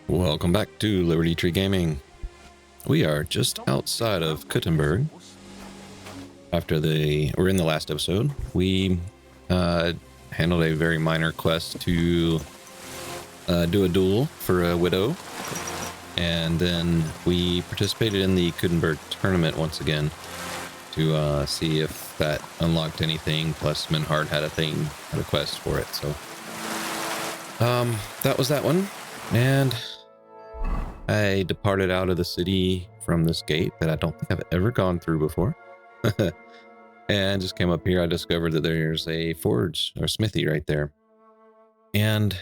Welcome back to Liberty Tree Gaming. We are just outside of Kuttenberg. We're in the last episode, we handled a very minor quest to do a duel for a widow. And then we participated in the Kuttenberg tournament once again to see if that unlocked anything. Plus Minhard had a quest for it. So that was that one. And I departed out of the city from this gate that I don't think I've ever gone through before. And just came up here. I discovered that there's a forge or smithy right there. And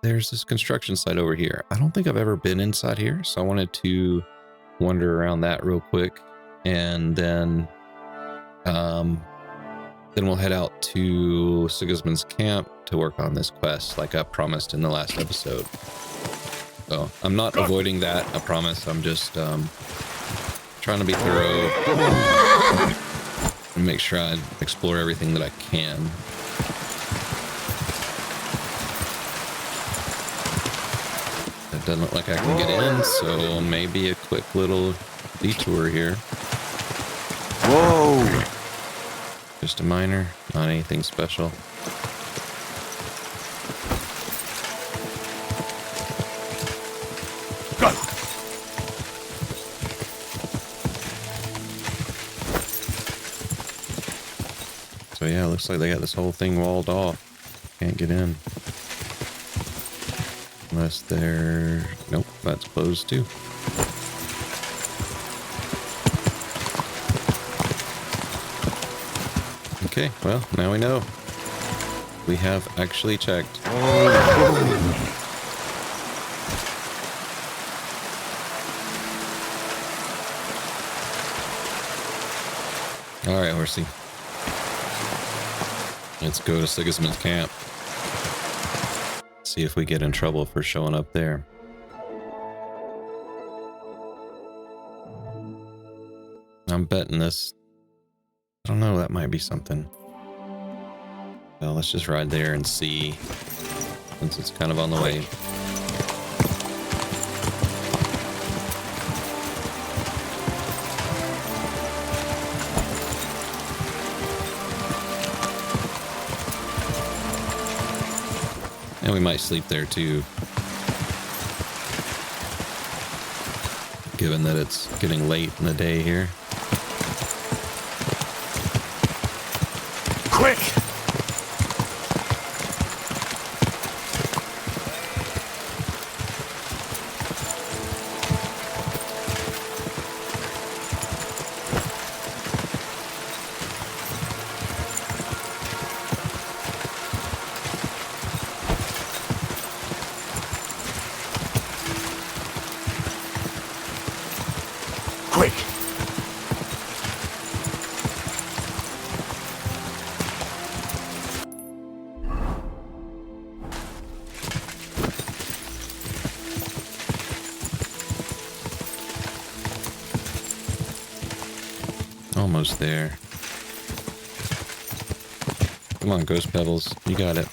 there's this construction site over here. I don't think I've ever been inside here, so I wanted to wander around that real quick. And then we'll head out to Sigismund's camp to work on this quest like I promised in the last episode. So I'm not avoiding that, I promise. I'm just trying to be thorough and make sure I explore everything that I can. It doesn't look like I can get in, so maybe a quick little detour here. Whoa! Just a minor, not anything special. So yeah, it looks like they got this whole thing walled off. Can't get in. Unless they're... Nope, that's closed too. Okay, well, now we know. We have actually checked. Alright, horsey. Let's go to Sigismund's camp. See if we get in trouble for showing up there. I'm betting this. I don't know, that might be something. Well, let's just ride there and see, since it's kind of on the way. And we might sleep there too, given that it's getting late in the day here. Quick! Quick! Almost there. Come on, Ghost Pebbles. You got it.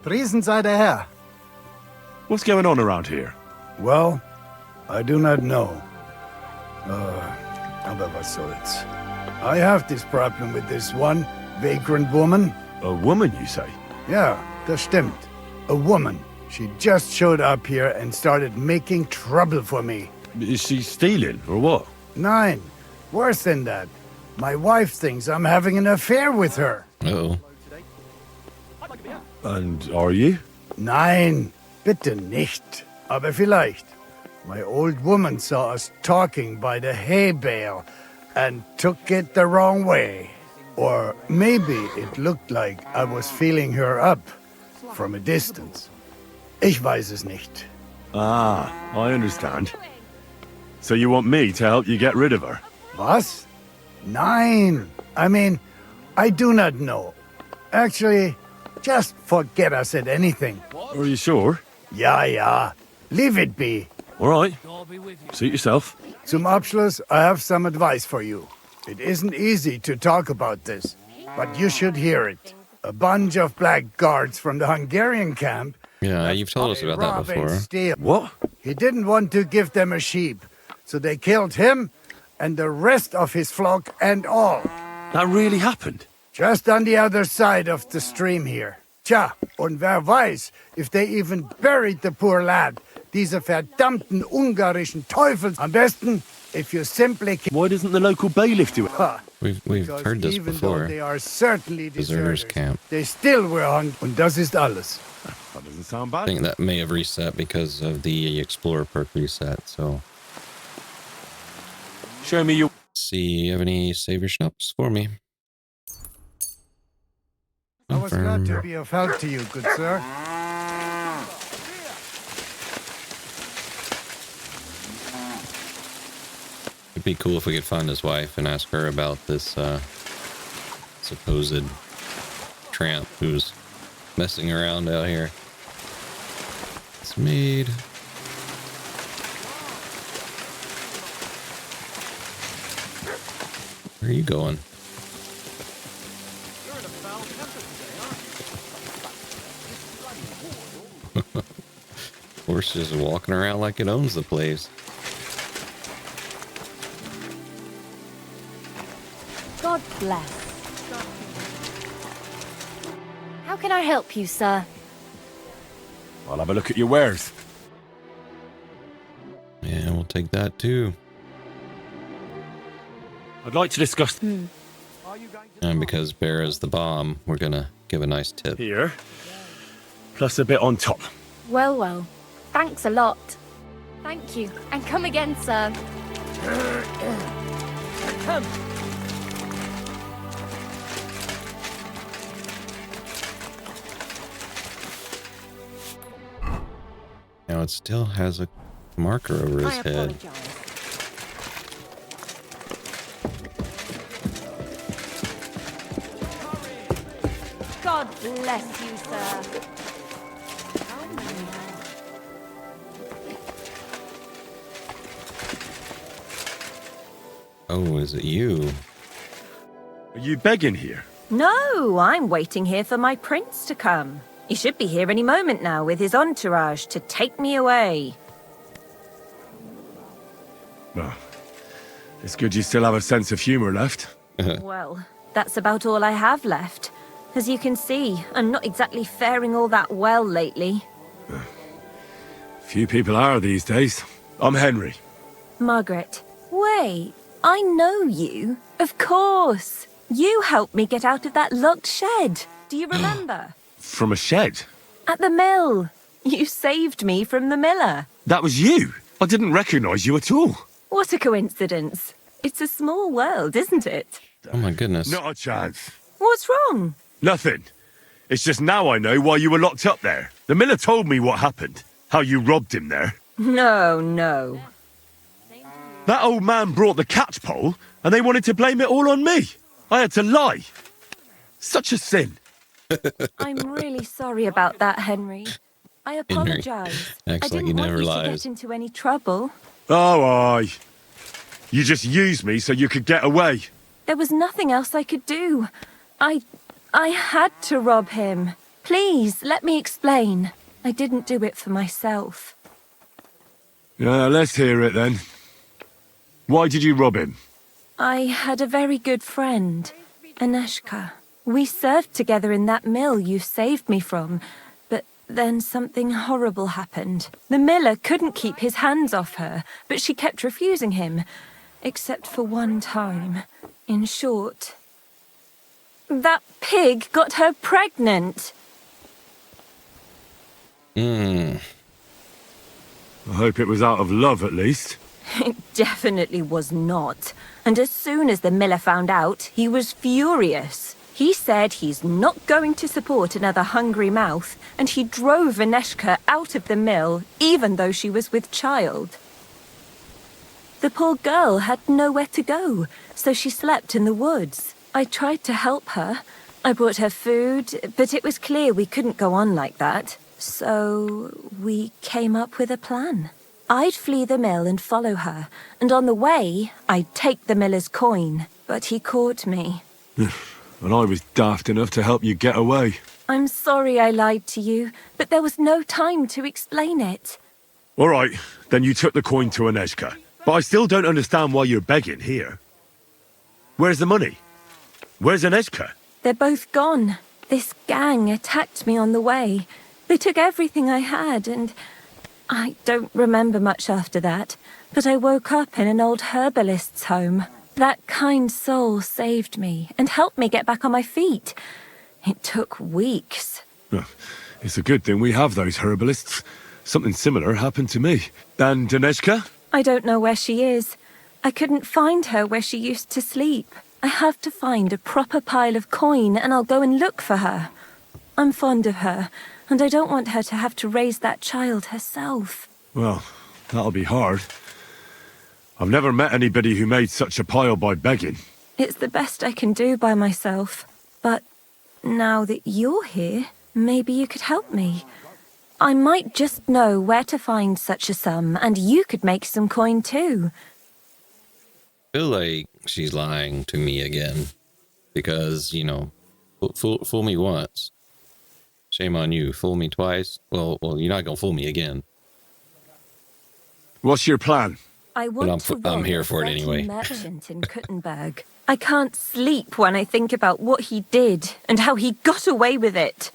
Priesen sei der Herr. What's going on around here? Well, I do not know. Aber was soll's. I have this problem with this one vagrant woman. A woman, you say? Yeah, das stimmt. A woman. She just showed up here and started making trouble for me. Is she stealing, or what? Nein, worse than that. My wife thinks I'm having an affair with her. Uh-oh. And are you? Nein, bitte nicht. Aber vielleicht. My old woman saw us talking by the hay bale. and took it the wrong way. Or maybe it looked like I was feeling her up from a distance. Ich weiß es nicht. Ah, I understand. So you want me to help you get rid of her? Was? Nein. I mean, I do not know. Actually, just forget I said anything. Are you sure? Ja. Leave it be. All right. Suit yourself. Zum Abschluss, I have some advice for you. It isn't easy to talk about this, but you should hear it. A bunch of black guards from the Hungarian camp. Yeah, you've told us about that rob and before. steal. What? He didn't want to give them a sheep, so they killed him and the rest of his flock and all. That really happened? Just on the other side of the stream here. Tja, und wer weiß, if they even buried the poor lad. Diese verdammten ungarischen Teufels. Am besten, if you simply... Why doesn't the local bailiff do it? We've Because heard this even though before. they are certainly Deserters deserters, camp. they still were hung. Und das ist alles. That doesn't sound I bad. think that may have reset because of the Explorer perk reset, so... Show me your... Let's see, you have any savior schnapps for me? I was glad to Confirm. be of help to you, good sir. It'd be cool if we could find his wife and ask her about this supposed tramp who's messing around out here. It's made. Where are you going? Horse just walking around like it owns the place. God bless. How can I help you, sir? I'll have a look at your wares. Yeah, we'll take that too. I'd like to discuss... And because Bara's the bomb, we're gonna give a nice tip. Here. Plus a bit on top. Well. Thanks a lot. Thank you. And come again, sir. Come. Now it still has a marker over his I head. apologize. God bless you, sir. Oh, is it you? Are you begging here? No, I'm waiting here for my prince to come. He should be here any moment now with his entourage to take me away. Well, it's good you still have a sense of humour left. Well, that's about all I have left. As you can see, I'm not exactly faring all that well lately. Few people are these days. I'm Henry. Margaret, wait, I know you. Of course. You helped me get out of that locked shed. Do you remember? From a shed? At the mill. You saved me from the miller. That was you? I didn't recognise you at all. What a coincidence. It's a small world, isn't it? Oh my goodness. Not a chance. What's wrong? Nothing. It's just now I know why you were locked up there. The miller told me what happened. How you robbed him there. No. That old man brought the catchpole, and they wanted to blame it all on me. I had to lie. Such a sin. I'm really sorry about that, Henry. I apologize. I acts like didn't he want never you to lies. get into any trouble. Oh, aye. You just used me so you could get away. There was nothing else I could do. I had to rob him. Please, let me explain. I didn't do it for myself. Yeah, let's hear it then. Why did you rob him? I had a very good friend, Aneshka. We served together in that mill you saved me from, but then something horrible happened. The miller couldn't keep his hands off her, but she kept refusing him, except for one time. In short, that pig got her pregnant. I hope it was out of love, at least. It definitely was not. And as soon as the miller found out, he was furious. He said he's not going to support another hungry mouth, and he drove Aneshka out of the mill, even though she was with child. The poor girl had nowhere to go, so she slept in the woods. I tried to help her. I brought her food, but it was clear we couldn't go on like that. So we came up with a plan. I'd flee the mill and follow her, and on the way, I'd take the miller's coin. But he caught me. And I was daft enough to help you get away. I'm sorry I lied to you, but there was no time to explain it. All right, then you took the coin to Aneshka. But I still don't understand why you're begging here. Where's the money? Where's Aneshka? They're both gone. This gang attacked me on the way. They took everything I had, and I don't remember much after that. But I woke up in an old herbalist's home. That kind soul saved me and helped me get back on my feet. It took weeks. It's a good thing we have those herbalists. Something similar happened to me. And Aneshka? I don't know where she is. I couldn't find her where she used to sleep. I have to find a proper pile of coin and I'll go and look for her. I'm fond of her, and I don't want her to have to raise that child herself. Well, that'll be hard. I've never met anybody who made such a pile by begging. It's the best I can do by myself. But now that you're here, maybe you could help me. I might just know where to find such a sum, and you could make some coin too. I feel like she's lying to me again. Because, you know, fool me once. Shame on you. Fool me twice. Well, you're not going to fool me again. What's your plan? I want I'm here for it anyway. Merchant in Kuttenberg. I can't sleep when I think about what he did and how he got away with it.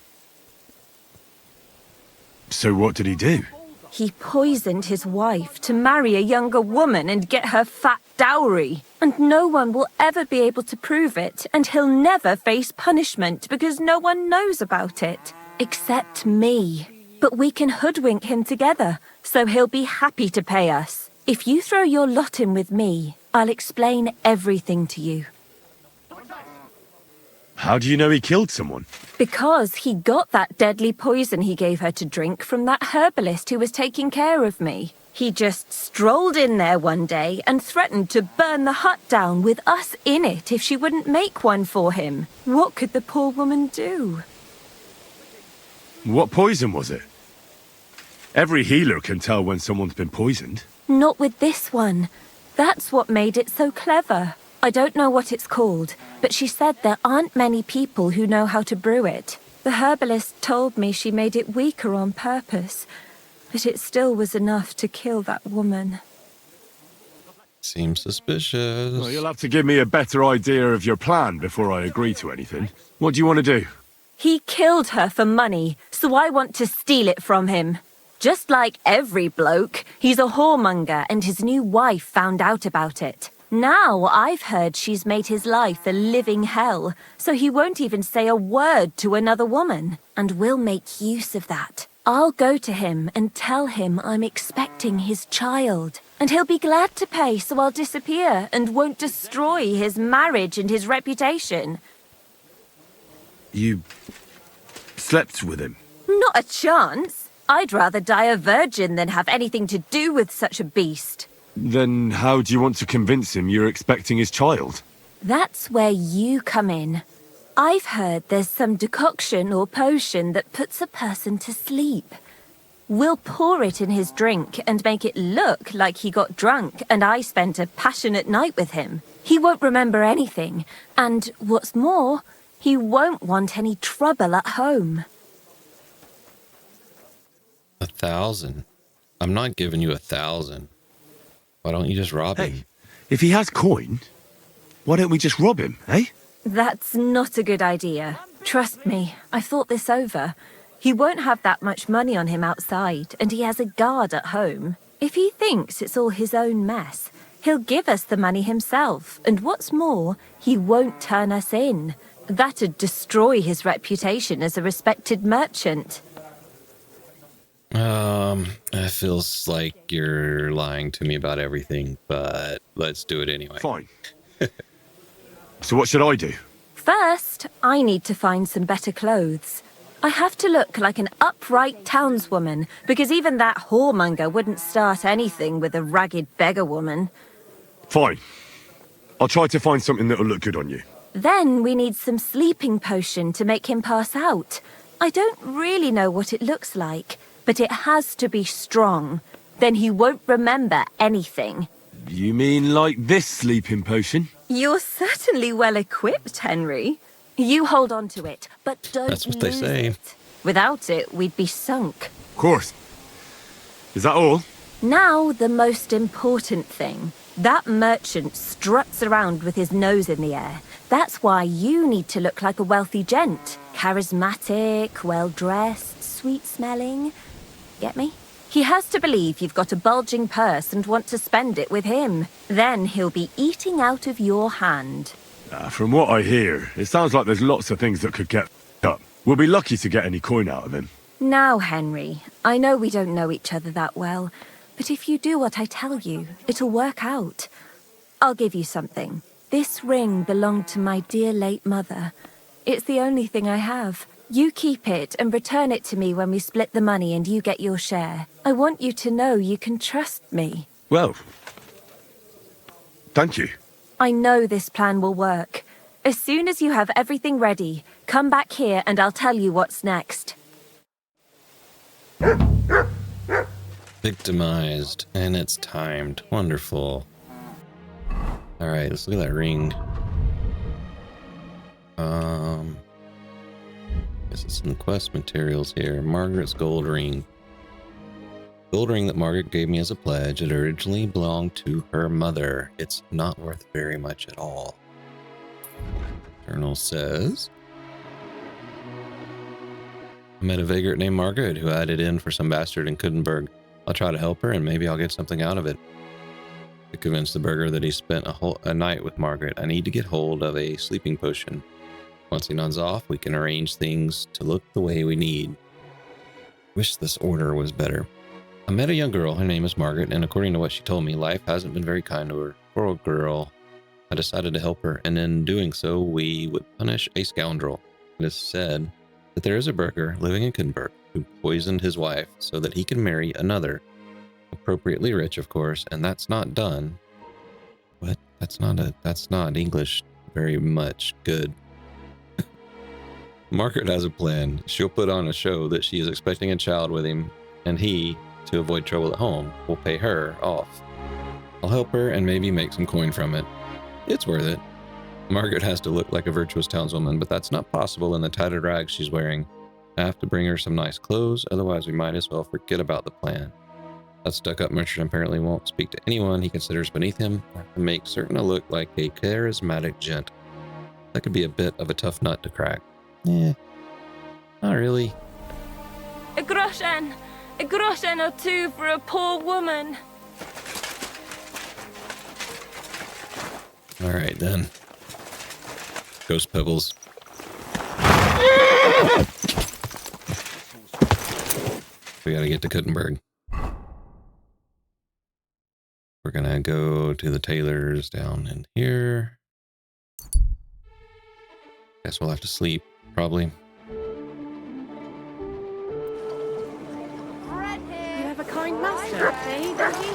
So what did he do? He poisoned his wife to marry a younger woman and get her fat dowry. And no one will ever be able to prove it, and he'll never face punishment because no one knows about it. Except me. But we can hoodwink him together, so he'll be happy to pay us. If you throw your lot in with me, I'll explain everything to you. How do you know he killed someone? Because he got that deadly poison he gave her to drink from that herbalist who was taking care of me. He just strolled in there one day and threatened to burn the hut down with us in it if she wouldn't make one for him. What could the poor woman do? What poison was it? Every healer can tell when someone's been poisoned. Not with this one. That's what made it so clever. I don't know what it's called, but she said there aren't many people who know how to brew it. The herbalist told me she made it weaker on purpose, but it still was enough to kill that woman. Seems suspicious. Well, you'll have to give me a better idea of your plan before I agree to anything. What do you want to do? He killed her for money, so I want to steal it from him. Just like every bloke, he's a whoremonger and his new wife found out about it. Now I've heard she's made his life a living hell, so he won't even say a word to another woman. And we'll make use of that. I'll go to him and tell him I'm expecting his child. And he'll be glad to pay, so I'll disappear and won't destroy his marriage and his reputation. You slept with him? Not a chance. I'd rather die a virgin than have anything to do with such a beast. Then how do you want to convince him you're expecting his child? That's where you come in. I've heard there's some decoction or potion that puts a person to sleep. We'll pour it in his drink and make it look like he got drunk and I spent a passionate night with him. He won't remember anything, and what's more, he won't want any trouble at home. 1,000. I'm not giving you 1,000. Why don't you just rob him? Hey, if he has coin, why don't we just rob him, eh? That's not a good idea. Trust me, I've thought this over. He won't have that much money on him outside, and he has a guard at home. If he thinks it's all his own mess, he'll give us the money himself, and what's more, he won't turn us in. That'd destroy his reputation as a respected merchant. It feels like you're lying to me about everything, but let's do it anyway. Fine. So what should I do? First, I need to find some better clothes. I have to look like an upright townswoman, because even that whoremonger wouldn't start anything with a ragged beggar woman. Fine. I'll try to find something that'll look good on you. Then we need some sleeping potion to make him pass out. I don't really know what it looks like, but it has to be strong. Then he won't remember anything. You mean like this sleeping potion? You're certainly well equipped, Henry. You hold on to it, but don't That's what they lose say. it. Without it, we'd be sunk. Of course. Is that all? Now, the most important thing. That merchant struts around with his nose in the air. That's why you need to look like a wealthy gent. Charismatic, well-dressed, sweet-smelling. Get me? He has to believe you've got a bulging purse and want to spend it with him. Then he'll be eating out of your hand. From what I hear, it sounds like there's lots of things that could get up. We'll be lucky to get any coin out of him. Now, Henry, I know we don't know each other that well, but if you do what I tell you, it'll work out. I'll give you something. This ring belonged to my dear late mother. It's the only thing I have. You keep it and return it to me when we split the money and you get your share. I want you to know you can trust me. Well, thank you. I know this plan will work. As soon as you have everything ready, come back here and I'll tell you what's next. Victimised, and it's timed. Wonderful. Alright, let's look at that ring. Guess it's some quest materials here. Margaret's gold ring. Gold ring that Margaret gave me as a pledge. It originally belonged to her mother. It's not worth very much at all. Journal says, I met a vagrant named Margaret who had it in for some bastard in Kudenberg. I'll try to help her and maybe I'll get something out of it. To convince the Burgher that he spent a night with Margaret, I need to get hold of a sleeping potion. Once he nods off, we can arrange things to look the way we need. Wish this order was better. I met a young girl, her name is Margaret, and according to what she told me, life hasn't been very kind to her. Poor old girl. I decided to help her, and in doing so, we would punish a scoundrel. It is said that there is a Burgher living in Kudenberg who poisoned his wife so that he can marry another. Appropriately rich, of course, and that's not done. But that's not English very much good. Margaret has a plan. She'll put on a show that she is expecting a child with him, and he, to avoid trouble at home, will pay her off. I'll help her and maybe make some coin from it. It's worth it. Margaret has to look like a virtuous townswoman, but that's not possible in the tattered rags she's wearing. I have to bring her some nice clothes, otherwise we might as well forget about the plan. That stuck-up merchant apparently won't speak to anyone he considers beneath him. I have to make certain to look like a charismatic gent. That could be a bit of a tough nut to crack. Not really. A groschen or two for a poor woman. All right, then. Ghost Pebbles. We gotta get to Kudenberg. We're gonna go to the tailors down in here. Guess we'll have to sleep, probably. You have a kind master, eh, Daddy?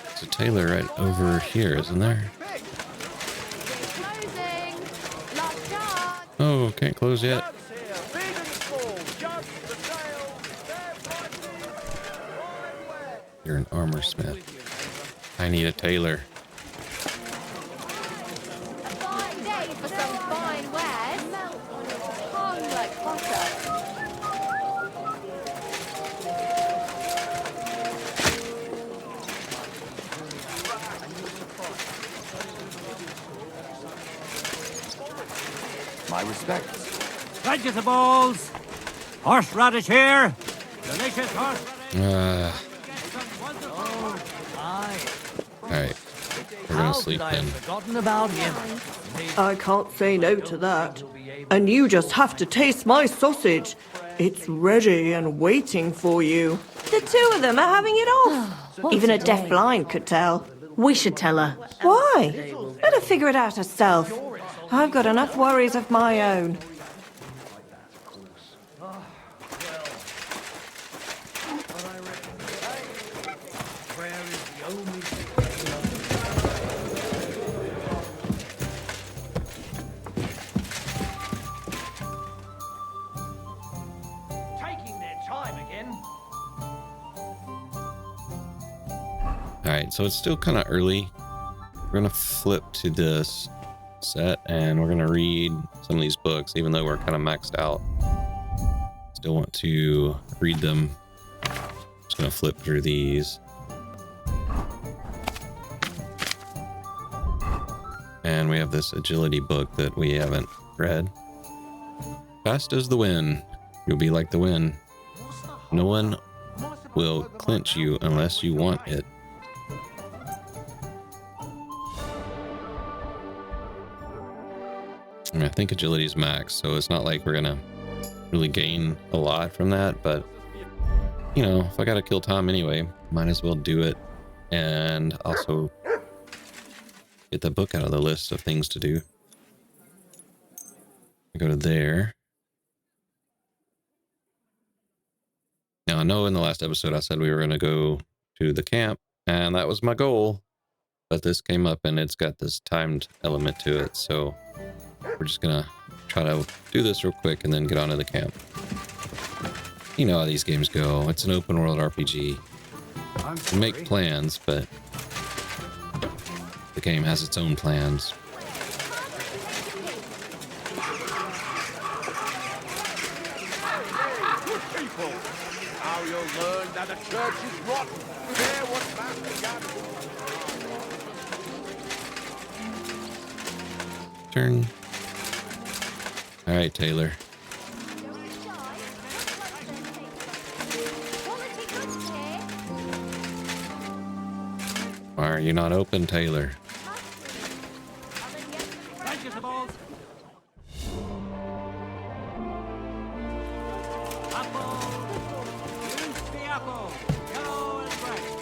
There's a tailor right over here, isn't there? Oh, can't close yet. You're an armoursmith. I need a tailor. Fine day for some fine wares. Hung like butter. My respects. Vegetables! Horseradish here! Delicious horseradish! Alright. We're gonna sleep then. Forgotten about him. I can't say no to that. And you just have to taste my sausage. It's ready and waiting for you. The two of them are having it off. Even a deaf-blind could tell. We should tell her. Why? Let her figure it out herself. I've got enough worries of my own. Alright, so it's still kind of early. We're going to flip to this set and we're going to read some of these books, even though we're kind of maxed out. Still want to read them. Just going to flip through these. And we have this agility book that we haven't read. Fast as the wind. You'll be like the wind. No one will clinch you unless you want it. I mean, I think agility is max, so it's not like we're gonna really gain a lot from that, but you know, if I gotta kill time anyway, might as well do it and also get the book out of the list of things to do. Go to there. Now, I know in the last episode I said we were gonna go to the camp, and that was my goal, but this came up and it's got this timed element to it, so we're just gonna try to do this real quick and then get on to the camp. You know how these games go. It's an open world RPG. You make plans, but the game has its own plans. People, now you'll learn that the church is rotten. Hear what Master Jan. Turn. All right, Taylor. Why are you not open, Taylor?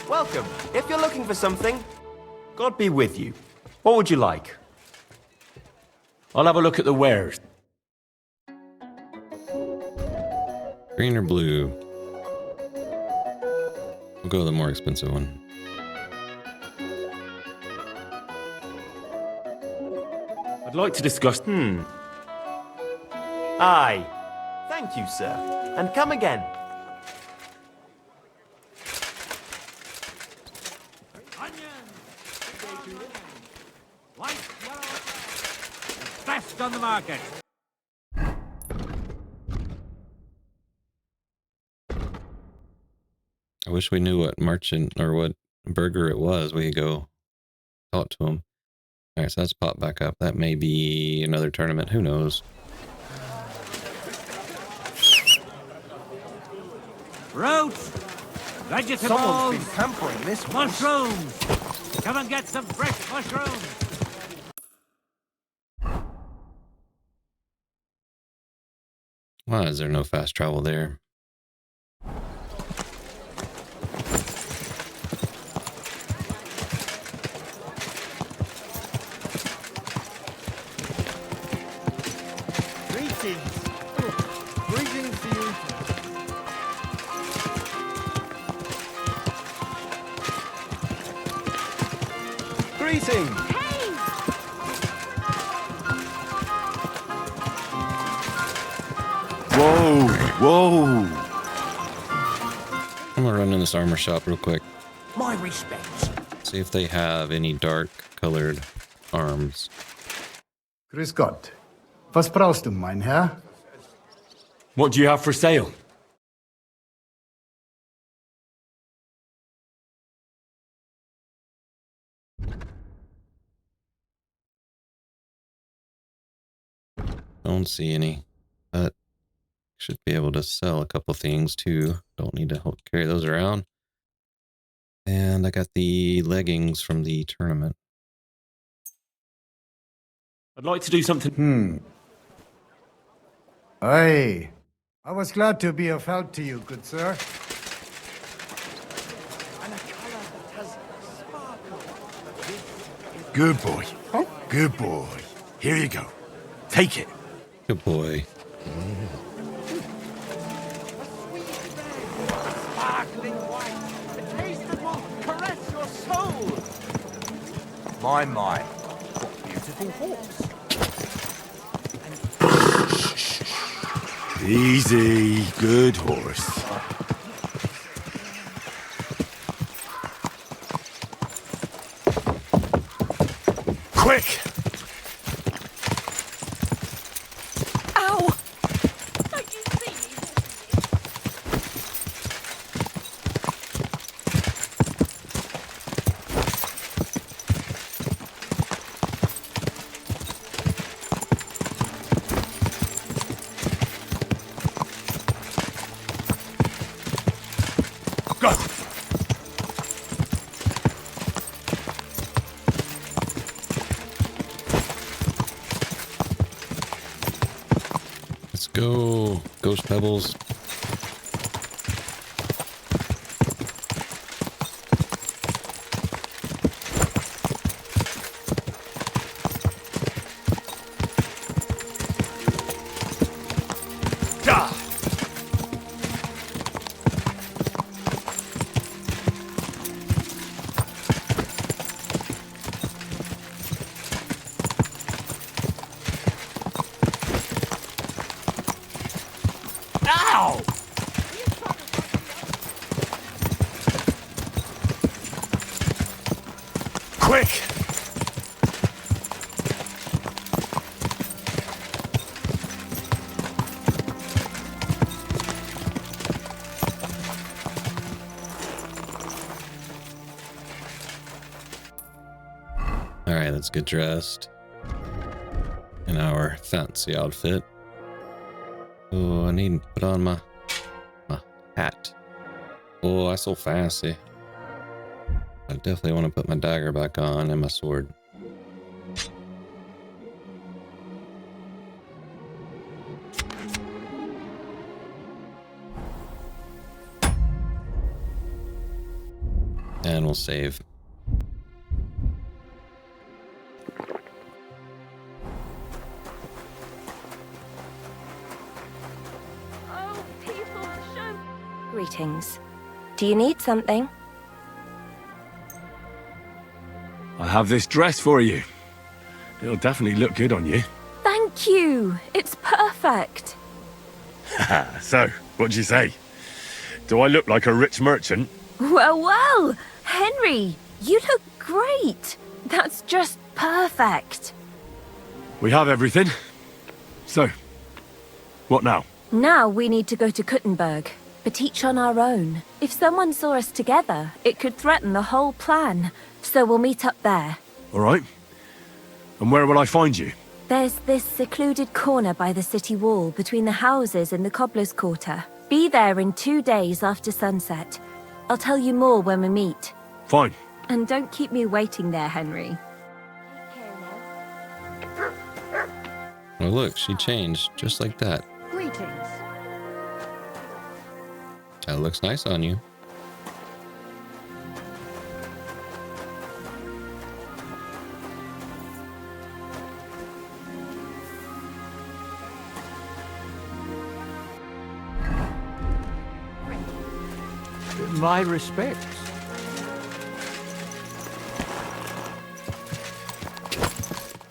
Welcome. If you're looking for something, God be with you. What would you like? I'll have a look at the wares. Green or blue? We'll go with the more expensive one. I'd like to discuss... Aye. Thank you, sir. And come again. Best on the market. I wish we knew what merchant or what burger it was. We could go talk to him. All right, so that's popped back up. That may be another tournament. Who knows? Roots, vegetables, Someone's been pampering this one. mushrooms. Come and get some fresh mushrooms. Why is there no fast travel there? Greetings to you. Greetings. Whoa, whoa. I'm gonna run in this armor shop real quick. My respects. See if they have any dark colored arms. Grüß Gott. Was brauchst du, mein Herr? What do you have for sale? Don't see any, but should be able to sell a couple things too. Don't need to carry those around. And I got the leggings from the tournament. I'd like to do something... Aye. I was glad to be of help to you, good sir. Good boy. Good boy. Here you go. Take it. Good boy. Sparkling white. Taste them all. Caress your soul. My, what beautiful horse. Easy. Good horse. Quick! Ow! Go! Let's go. Ghost Pebbles. Da! Ow! Quick! All right, let's get dressed in our fancy outfit. Oh, I need to put on my hat. Oh, that's so fancy. I definitely want to put my dagger back on and my sword. And we'll save. Oh, people, show. Greetings. Do you need something? I have this dress for you. It'll definitely look good on you. Thank you. It's perfect. So, what'd you say? Do I look like a rich merchant? Well, well, Henry, you look great. That's just perfect. We have everything. So, what now? Now we need to go to Kuttenberg, but each on our own. If someone saw us together, it could threaten the whole plan. So we'll meet up there. All right. And where will I find you? There's this secluded corner by the city wall between the houses in the Cobbler's Quarter. Be there in 2 days after sunset. I'll tell you more when we meet. Fine. And don't keep me waiting there, Henry. Oh, look, she changed just like that. Greetings. That looks nice on you. My respects.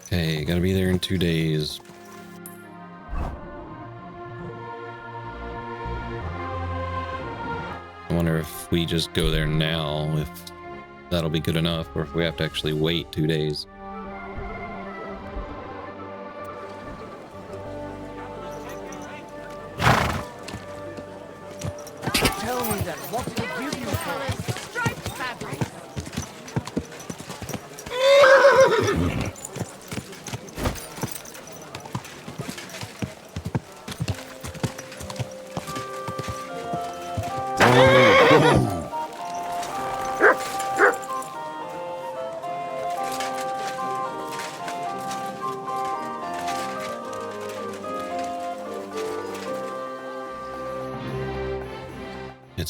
Okay, gotta be there in 2 days. I wonder if we just go there now, if that'll be good enough, or if we have to actually wait 2 days. Tell me then, what to give you for it? Striped fabric.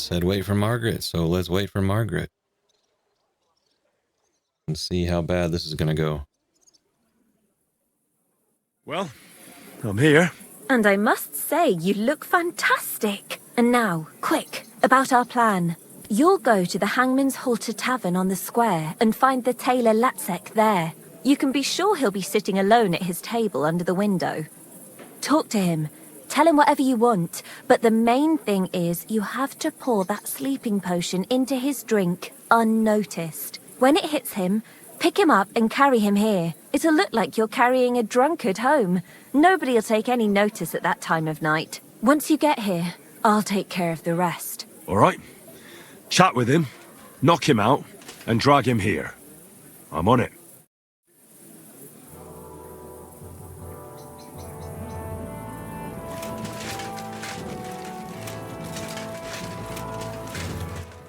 said wait for Margaret, so let's wait for Margaret. And see how bad this is gonna go. Well, I'm here. And I must say, you look fantastic. And now, quick, about our plan. You'll go to the Hangman's Halter Tavern on the square and find the tailor Latsek there. You can be sure he'll be sitting alone at his table under the window. Talk to him. Tell him whatever you want, but the main thing is you have to pour that sleeping potion into his drink unnoticed. When it hits him, pick him up and carry him here. It'll look like you're carrying a drunkard home. Nobody'll take any notice at that time of night. Once you get here, I'll take care of the rest. All right. Chat with him, knock him out, and drag him here. I'm on it.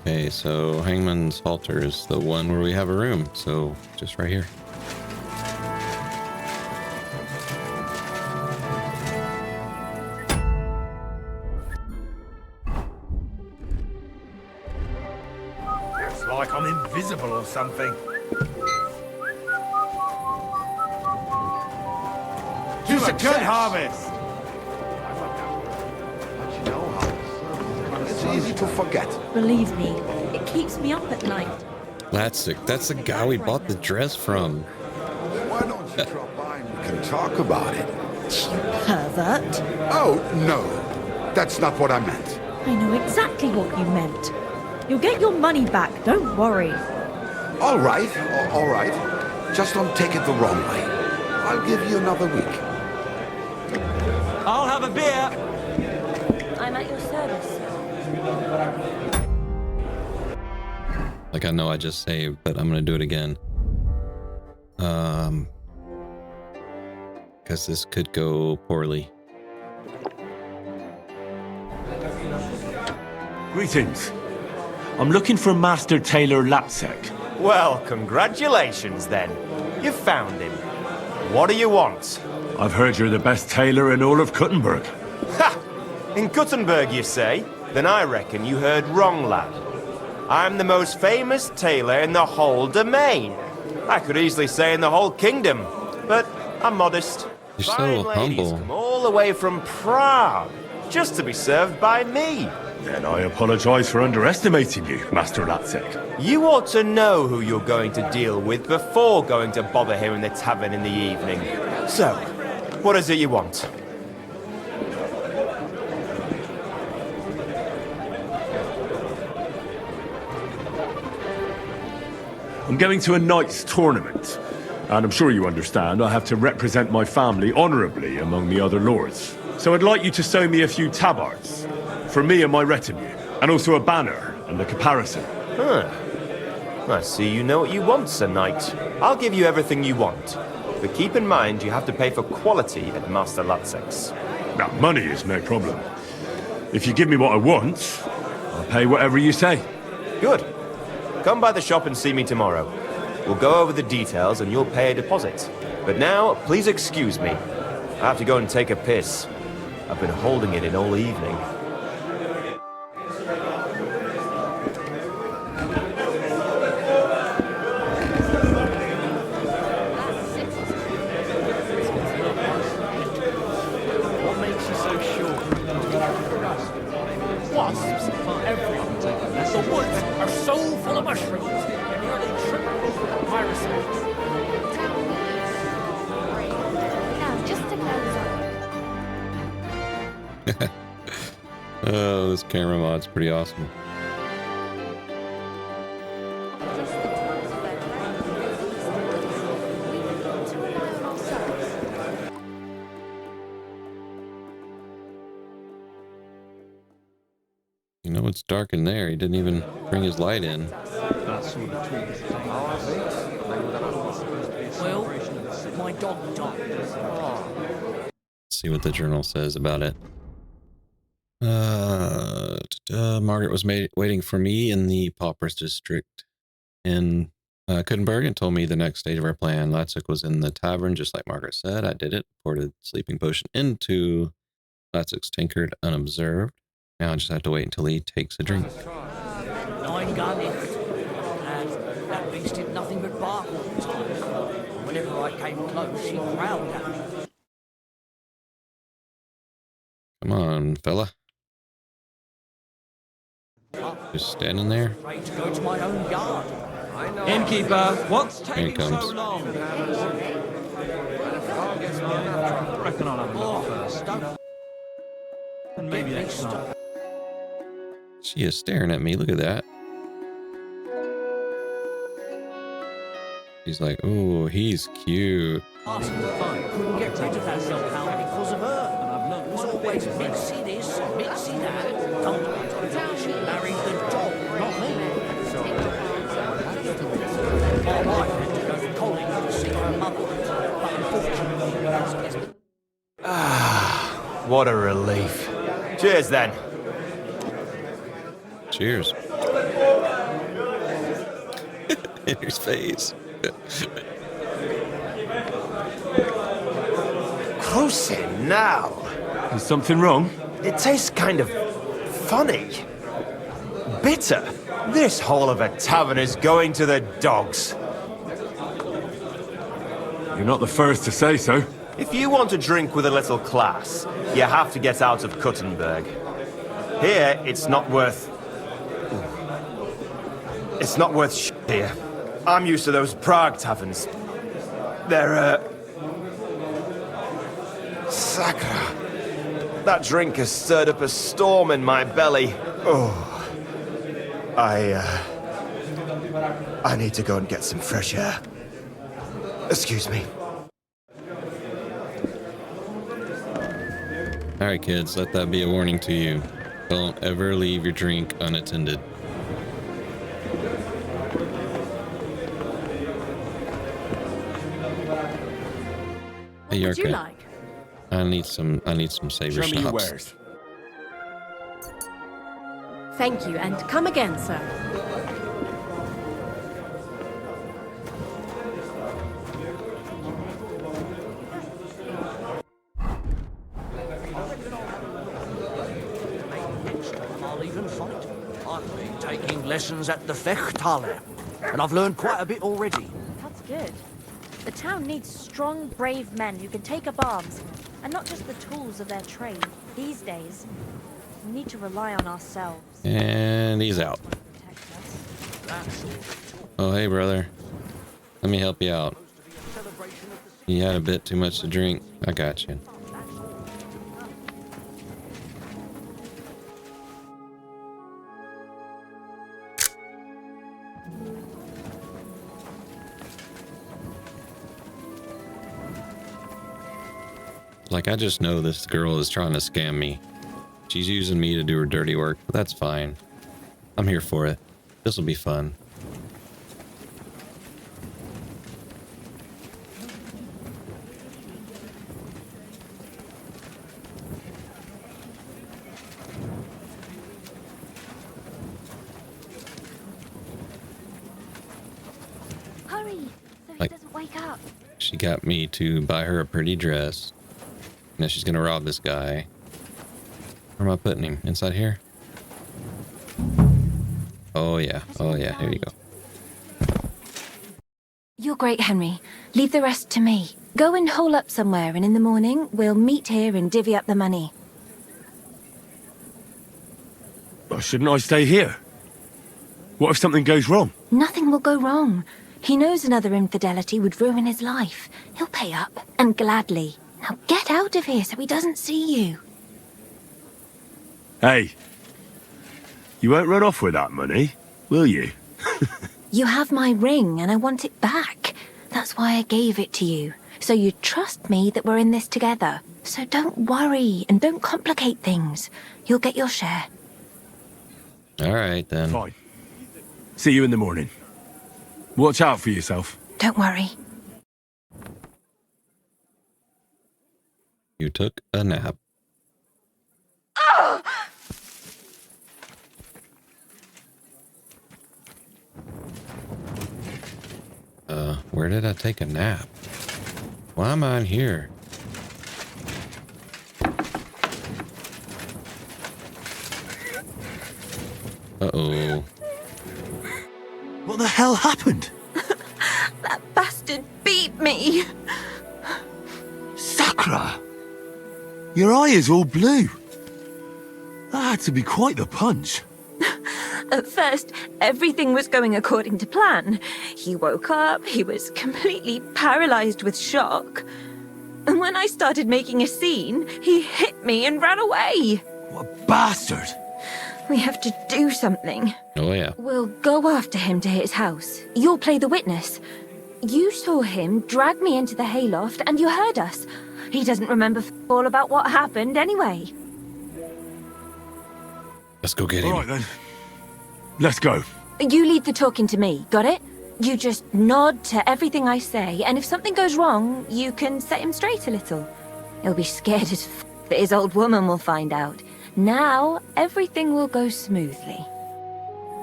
Okay, so Hangman's Halter is the one where we have a room, so just right here. It's like I'm invisible or something. It's a good harvest. It's easy to forget. Believe me, it keeps me up at night. Latsik, that's the guy we bought the dress from. Why don't you drop by and we can talk about it? Pervert. Oh, no. That's not what I meant. I know exactly what you meant. You'll get your money back, don't worry. All right, all right. Just don't take it the wrong way. I'll give you another week. I'll have a beer. I'm at your service. Like I know I just saved, but I'm gonna do it again. Because this could go poorly. Greetings. I'm looking for Master Tailor Latsek. Well, congratulations then. You found him. What do you want? I've heard you're the best tailor in all of Kuttenberg. Ha! In Kuttenberg, you say? Then I reckon you heard wrong, lad. I'm the most famous tailor in the whole domain. I could easily say in the whole kingdom, but I'm modest. You're so Fine ladies humble. come all the way from Prague just to be served by me. Then I apologize for underestimating you, Master Latsek. You ought to know who you're going to deal with before going to bother him in the tavern in the evening. So, what is it you want? I'm going to a knight's tournament, and I'm sure you understand I have to represent my family honorably among the other lords. So I'd like you to sew me a few tabards for me and my retinue, and also a banner and a caparison. Huh. I see you know what you want, Sir Knight. I'll give you everything you want. But keep in mind you have to pay for quality at Master Latsek's. Now, money is no problem. If you give me what I want, I'll pay whatever you say. Good. Come by the shop and see me tomorrow. We'll go over the details and you'll pay a deposit. But now, please excuse me. I have to go and take a piss. I've been holding it in all evening. What makes you so sure? Wasps are everywhere. The woods are so full of mushrooms. They're nearly triple my research. Now, just to close up. Oh, this camera mod's pretty awesome. Just the tones of their You know it's dark in there. He didn't even bring his light in. Well, my dog died. Let's see what the journal says about it. Margaret was waiting for me in the Paupers district in Kuttenberg and told me the next stage of our plan. Latsik was in the tavern, just like Margaret said. I did it. Poured a sleeping potion into Latsik's tankard unobserved. Now I just have to wait until he takes a drink. 9 gun left. And that beast did nothing but bark all the time. Whenever I came close, she growled at me. Come on, fella. Just standing there. Afraid to go to my own yard. Innkeeper, what's Here he taking so comes. long? I reckon I'll have enough first. And maybe next time. She is staring at me. Look at that. She's like, oh, he's cute. Couldn't get rid of that somehow because of her. And I've learned it was always Mixie this, Mixie that. She married the dog, not me. My wife had to go to college to see her mother. But unfortunately, What a relief. Cheers then. Cheers. In his face. Cruising now. Is something wrong? It tastes kind of funny. Bitter. This whole of a tavern is going to the dogs. You're not the first to say so. If you want to drink with a little class, you have to get out of Kuttenberg. Here, it's not worth shit here. I'm used to those Prague taverns. They're, Sakra. That drink has stirred up a storm in my belly. Oh. I need to go and get some fresh air. Excuse me. Alright, kids, let that be a warning to you. Don't ever leave your drink unattended. Hey, What would you Yarka. like? I need some savory Show me your schnapps. wares. Thank you, and come again, sir. I'll even fight. I've been taking lessons at the Fechthalle, and I've learned quite a bit already. That's good. The town needs strong, brave men who can take up arms, and not just the tools of their trade. These days, we need to rely on ourselves. And he's out. Protect us. Oh, hey, brother. Let me help you out. You had a bit too much to drink. I got you. Like, I just know this girl is trying to scam me. She's using me to do her dirty work, but that's fine. I'm here for it. This will be fun. Hurry, so he Like- doesn't wake up. She got me to buy her a pretty dress. Now she's gonna rob this guy. Where am I putting him? Inside here? Oh yeah. Oh yeah. Here you go. You're great, Henry. Leave the rest to me. Go and hole up somewhere, and in the morning, we'll meet here and divvy up the money. Well, shouldn't I stay here? What if something goes wrong? Nothing will go wrong. He knows another infidelity would ruin his life. He'll pay up, and gladly. Now get out of here so he doesn't see you. Hey, you won't run off with that money, will you? You have my ring, and I want it back. That's why I gave it to you. So you trust me that we're in this together. So don't worry, and don't complicate things. You'll get your share. All right then. Fine. See you in the morning. Watch out for yourself. Don't worry. You took a nap. Where did I take a nap? Why am I in here? Uh-oh. What the hell happened? That bastard beat me. Sakra! Your eye is all blue. That had to be quite the punch. At first, everything was going according to plan. He woke up, he was completely paralyzed with shock. And when I started making a scene, he hit me and ran away. What a bastard! We have to do something. Oh, yeah. We'll go after him to his house. You'll play the witness. You saw him drag me into the hayloft and you heard us. He doesn't remember all about what happened anyway. Let's go get him. All right, then. Let's go. You lead the talking to me, got it? You just nod to everything I say, and if something goes wrong, you can set him straight a little. He'll be scared as that his old woman will find out. Now, everything will go smoothly.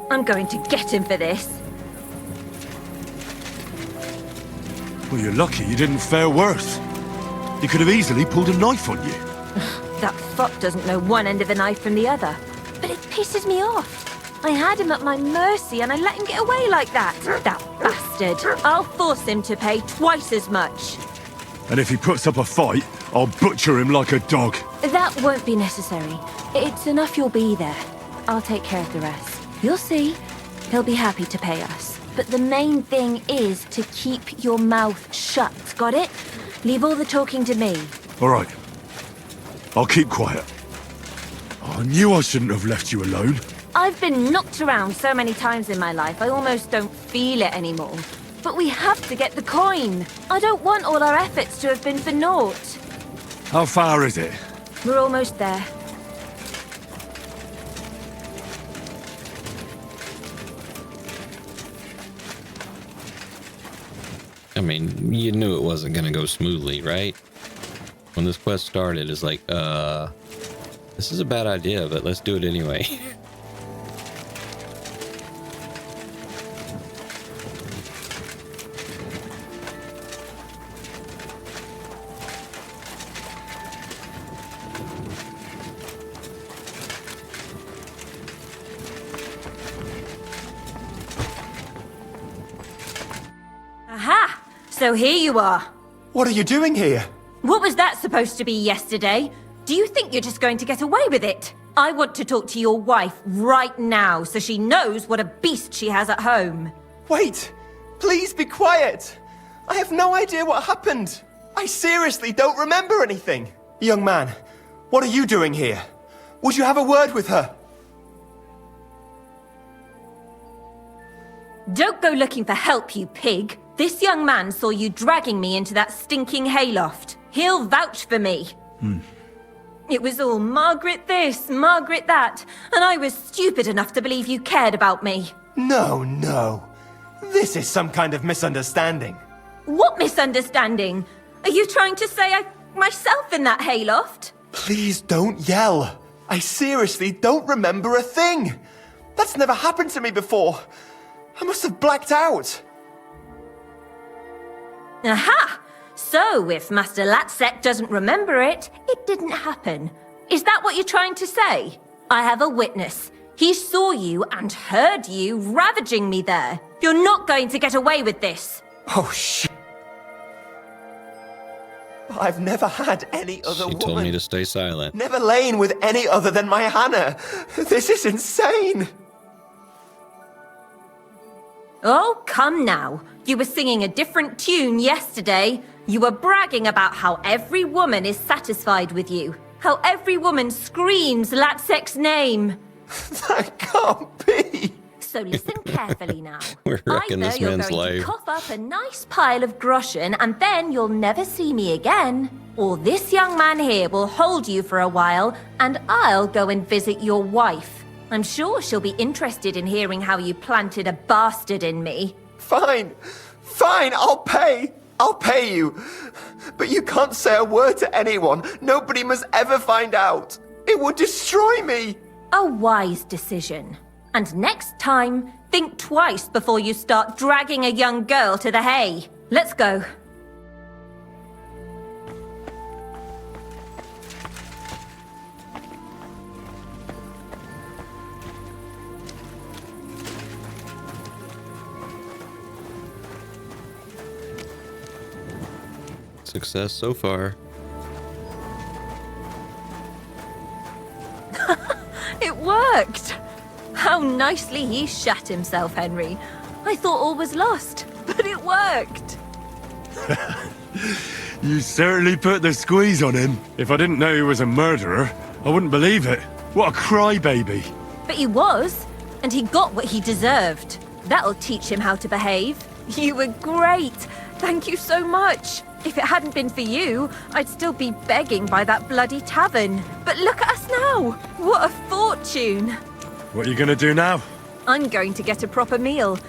I'm going to get him for this. Well, you're lucky you didn't fare worse. He could have easily pulled a knife on you. That fop doesn't know one end of the knife from the other. But it pisses me off. I had him at my mercy and I let him get away like that. That bastard. I'll force him to pay twice as much. And if he puts up a fight, I'll butcher him like a dog. That won't be necessary. It's enough you'll be there. I'll take care of the rest. You'll see. He'll be happy to pay us. But the main thing is to keep your mouth shut, got it? Leave all the talking to me. All right. I'll keep quiet. I knew I shouldn't have left you alone. I've been knocked around so many times in my life, I almost don't feel it anymore. But we have to get the coin. I don't want all our efforts to have been for naught. How far is it? We're almost there. I mean, you knew it wasn't going to go smoothly, right? When this quest started, it's like, this is a bad idea, but let's do it anyway. Aha! So here you are. What are you doing here? What was that supposed to be yesterday? Do you think you're just going to get away with it? I want to talk to your wife right now so she knows what a beast she has at home. Wait! Please be quiet! I have no idea what happened. I seriously don't remember anything. Young man, what are you doing here? Would you have a word with her? Don't go looking for help, you pig. This young man saw you dragging me into that stinking hayloft. He'll vouch for me. It was all Margaret this, Margaret that, and I was stupid enough to believe you cared about me. No. This is some kind of misunderstanding. What misunderstanding? Are you trying to say I myself in that hayloft? Please don't yell. I seriously don't remember a thing. That's never happened to me before. I must have blacked out. Aha! So, if Master Latsek doesn't remember it, it didn't happen. Is that what you're trying to say? I have a witness. He saw you and heard you ravaging me there. You're not going to get away with this. Oh, shit. I've never had any other woman. She told me to stay silent. Never lain with any other than my Hannah. This is insane. Oh, come now. You were singing a different tune yesterday. You were bragging about how every woman is satisfied with you. How every woman screams Latsek's name. That can't be. So listen carefully now. We're I wrecking know this you're man's going to life. cough up a nice pile of groschen and then you'll never see me again. Or this young man here will hold you for a while and I'll go and visit your wife. I'm sure she'll be interested in hearing how you planted a bastard in me. Fine, I'll pay you. But you can't say a word to anyone. Nobody must ever find out. It would destroy me. A wise decision. And next time, think twice before you start dragging a young girl to the hay. Let's go. Success so far. It worked! How nicely he shat himself, Henry. I thought all was lost, but it worked. You certainly put the squeeze on him. If I didn't know he was a murderer, I wouldn't believe it. What a crybaby. But he was, and he got what he deserved. That'll teach him how to behave. You were great. Thank you so much. If it hadn't been for you, I'd still be begging by that bloody tavern. But look at us now. What a fortune. What are you gonna do now? I'm going to get a proper meal.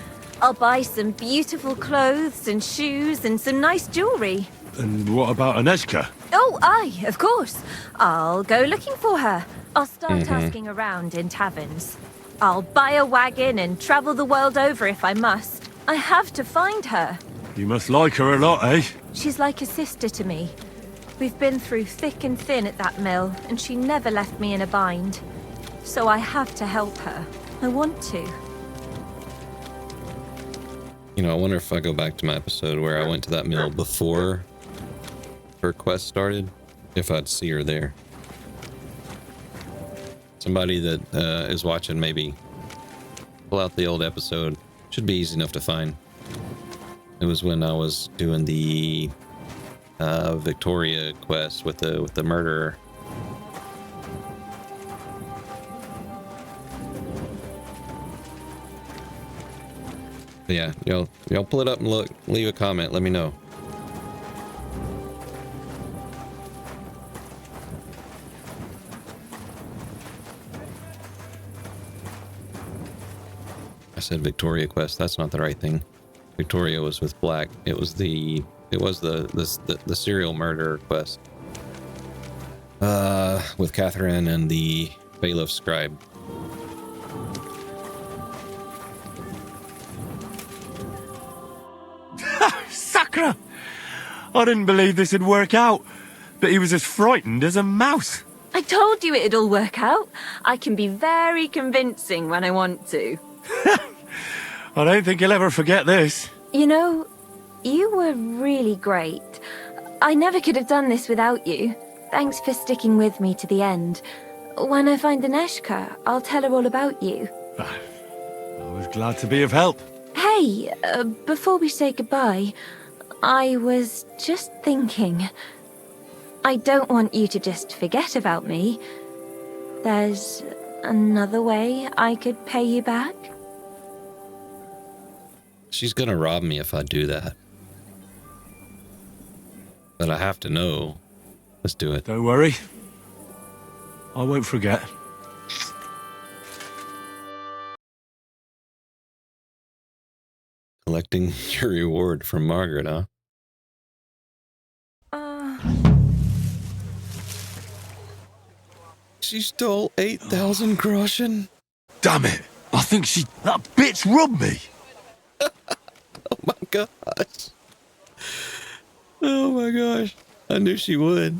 I'll buy some beautiful clothes and shoes and some nice jewellery. And what about Aneshka? Oh, aye, of course. I'll go looking for her. I'll start asking around in taverns. I'll buy a wagon and travel the world over if I must. I have to find her. You must like her a lot, eh? She's like a sister to me. We've been through thick and thin at that mill, and she never left me in a bind. So I have to help her. I want to. You know, I wonder if I go back to my episode where I went to that mill before her quest started, if I'd see her there. Somebody that is watching, maybe pull out the old episode. Should be easy enough to find. It was when I was doing the Victoria quest with the murderer. But yeah, y'all pull it up and look. Leave a comment. Let me know. I said Victoria quest. That's not the right thing. Victoria was with Black. It was the serial murder quest. With Catherine and the bailiff scribe. Sacre! I didn't believe this would work out, but he was as frightened as a mouse. I told you it'd all work out. I can be very convincing when I want to. I don't think he'll ever forget this. You know, you were really great. I never could have done this without you. Thanks for sticking with me to the end. When I find Aneshka, I'll tell her all about you. I was glad to be of help. Hey, before we say goodbye, I was just thinking. I don't want you to just forget about me. There's another way I could pay you back. She's gonna rob me if I do that. But I have to know. Let's do it. Don't worry. I won't forget. Collecting your reward from Margaret, huh? She stole 8,000 groschen? Damn it! I think that bitch robbed me! Oh my gosh. Oh my gosh. I knew she would.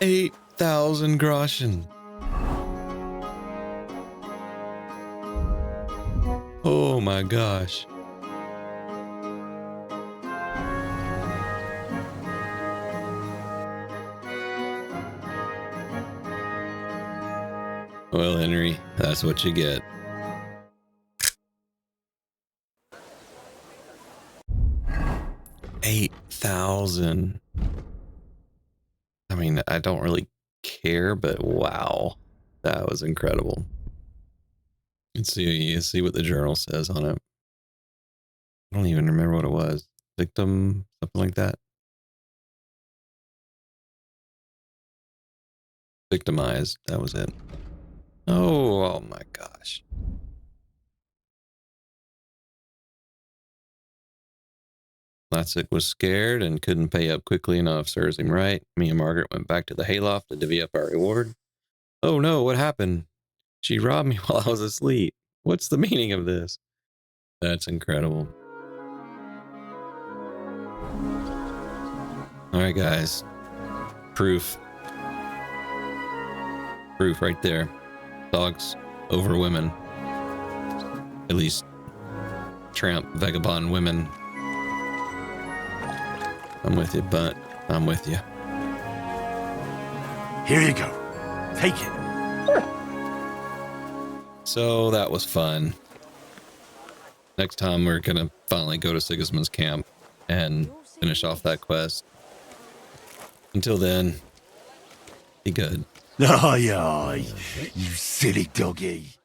8,000 groschen. Oh my gosh. Well, Henry, that's what you get. $8,000. I mean, I don't really care, but wow, that was incredible. Let's see what the journal says on it. I don't even remember what it was. Victim, something like that. Victimized, that was it. Oh my gosh. Classic was scared and couldn't pay up quickly enough. Serves him right. Me and Margaret went back to the hayloft to divvy up our reward. Oh no, what happened? She robbed me while I was asleep. What's the meaning of this? That's incredible. Alright guys. Proof. Proof right there. Dogs over women. At least tramp, vagabond women. I'm with you, but I'm with you. Here you go. Take it. So that was fun. Next time we're gonna finally go to Sigismund's camp and finish off that quest. Until then, be good. Aye, aye, you silly doggy.